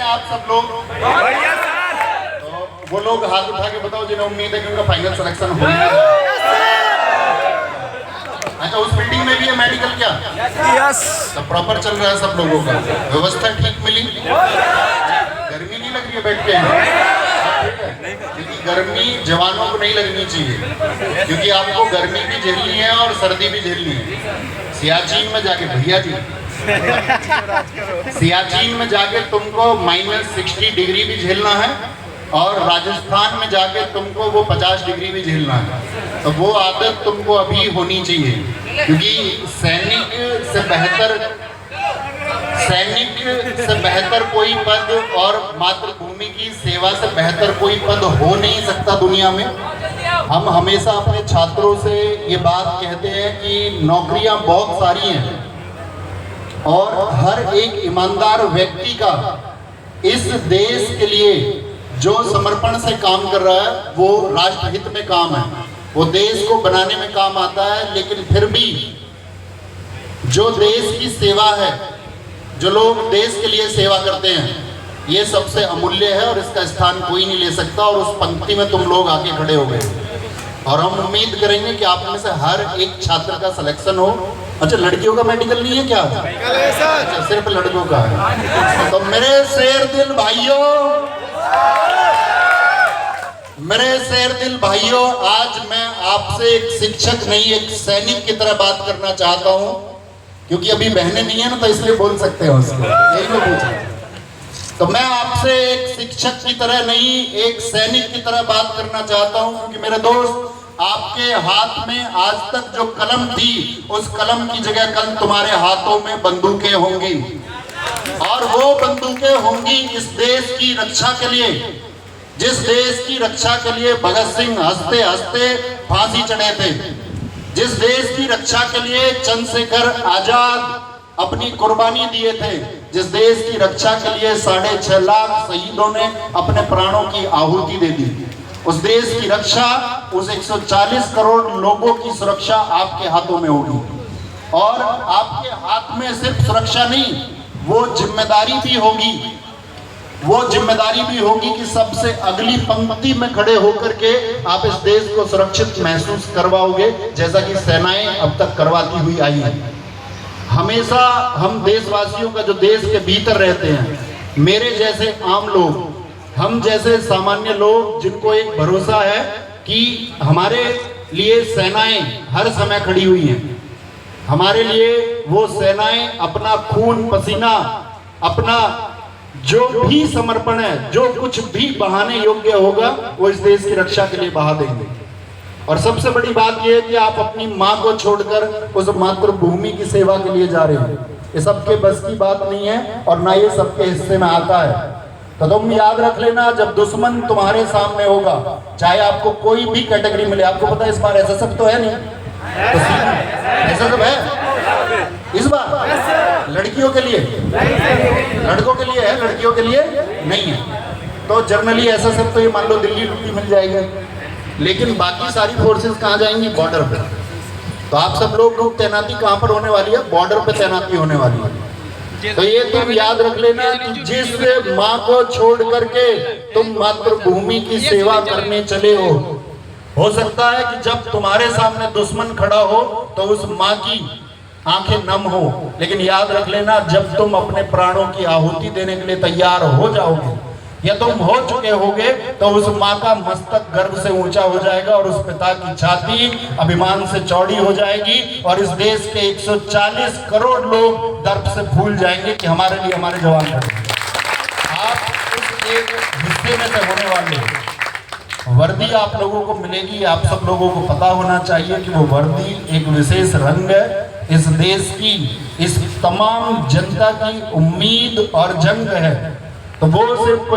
आप सब लोग? तो वो लोग हाथ उठा के बताओ जिन्हें उम्मीद है कि उनका फाइनल सिलेक्शन हो। अच्छा, उस बिल्डिंग में भी है मेडिकल क्या? यस। तो प्रॉपर चल रहा है सब लोगों का, व्यवस्था ठीक मिली? गर्मी नहीं लग रही है बैठ के? क्योंकि गर्मी जवानों को नहीं लगनी चाहिए, क्योंकि आपको गर्मी भी झेलनी है और सर्दी भी झेलनी है। सियाचिन में जाके भैया जी सियाचिन में जाके तुमको -60 डिग्री भी झेलना है और राजस्थान में जाके तुमको वो 50 डिग्री भी झेलना है। तो वो आदत तुमको अभी होनी चाहिए, क्योंकि सैनिक से बेहतर कोई पद और मातृभूमि की सेवा से बेहतर कोई पद हो नहीं सकता दुनिया में। हम हमेशा अपने छात्रों से ये बात कहते हैं कि नौकरियां बहुत सारी हैं और हर एक ईमानदार व्यक्ति का इस देश के लिए जो समर्पण से काम कर रहा है वो राष्ट्रहित में काम है, वो देश को बनाने में काम आता है। लेकिन फिर भी जो देश की सेवा है, जो लोग देश के लिए सेवा करते हैं, ये सबसे अमूल्य है और इसका स्थान कोई नहीं ले सकता। और उस पंक्ति में तुम लोग आके खड़े हो गए और हम उम्मीद करेंगे कि आप में से हर एक छात्र का सिलेक्शन हो। अच्छा, लड़कियों का मेडिकल नहीं है क्या? अच्छा, सिर्फ लड़कों का है। तो मेरे शेर दिल भाइयों, आज मैं आपसे एक शिक्षक नहीं, एक सैनिक की तरह बात करना चाहता हूं, क्योंकि अभी बहनें नहीं है ना, तो इसलिए बोल सकते हो उसको, यही मैं पूछा। तो मैं आपसे एक शिक्षक की तरह नहीं, एक सैनिक की तरह बात करना चाहता हूं, क्योंकि मेरे दोस्त, आपके हाथ में आज तक जो कलम थी, उस कलम की जगह कल तुम्हारे हाथों में बंदूकें होंगी, और वो बंदूकें होंगी इस देश की रक्षा के लिए, जिस देश की रक्षा के लिए भगत सिंह हंसते हंसते फांसी चढ़े थे, जिस देश की रक्षा के लिए चंद्रशेखर आजाद अपनी कुर्बानी दिए थे, जिस देश की रक्षा के लिए 6.5 लाख शहीदों ने अपने प्राणों की आहुति दे दी, उस देश की रक्षा, उस 140 करोड़ लोगों की सुरक्षा आपके हाथों में होगी। और आपके हाथ में सिर्फ सुरक्षा नहीं, वो जिम्मेदारी भी होगी कि सबसे अगली पंक्ति में खड़े होकर के आप इस देश को सुरक्षित महसूस करवाओगे, जैसा कि सेनाएं अब तक करवाती हुई आई है। हमेशा हम देशवासियों का, जो देश के भीतर रहते हैं, मेरे जैसे आम लोग, हम जैसे सामान्य लोग, जिनको एक भरोसा है कि हमारे लिए सेनाएं हर समय खड़ी हुई हैं, हमारे लिए वो सेनाएं अपना खून पसीना, अपना जो भी समर्पण है, जो कुछ भी बहाने योग्य होगा, वो इस देश की रक्षा के लिए बहा देंगे। और सबसे बड़ी बात यह है कि आप अपनी माँ को छोड़कर उस मातृभूमि की सेवा के लिए जा रहे हैं। ये सबके बस की बात नहीं है और ना ये सबके हिस्से में आता है। तो तुम याद रख लेना, जब दुश्मन तुम्हारे सामने होगा, चाहे आपको कोई भी कैटेगरी मिले, आपको पता है इस बार ऐसा सब तो है नहीं, तो ऐसा सब है इस बार लड़कियों के लिए, लड़कों के लिए है, लड़कियों के लिए नहीं है। तो जनरली ऐसा सब तो ये मान लो दिल्ली टुल्ली मिल जाएगा, लेकिन बाकी सारी फोर्सेस कहाँ जाएंगी? बॉर्डर पे। तो आप सब लोग तैनाती कहाँ पर होने वाली है? बॉर्डर पे तैनाती होने वाली है। तो ये तुम याद रख लेना कि जिस माँ को छोड़ करके तुम मातृभूमि की सेवा करने चले हो सकता है कि जब तुम्हारे सामने दुश्मन खड़ा हो तो उस माँ की आंखें नम हो, लेकिन याद रख लेना, जब तुम अपने प्राणों की आहुति देने के लिए तैयार हो जाओगे या तुम हो चुके होगे, तो उस माँ का मस्तक गर्व से ऊंचा हो जाएगा और उस पिता की छाती अभिमान से चौड़ी हो जाएगी और इस देश के 140 करोड़ लोग गर्व से फूल जाएंगे कि हमारे लिए हमारे जवान खड़े। आप उस एक हिस्से में से होने वाले हो। वर्दी आप लोगों को मिलेगी, आप सब लोगों को पता होना चाहिए कि वो वर्दी एक विशेष रंग है, इस देश की, इस तमाम जनता की उम्मीद और जंग है। तो वो सिर्फ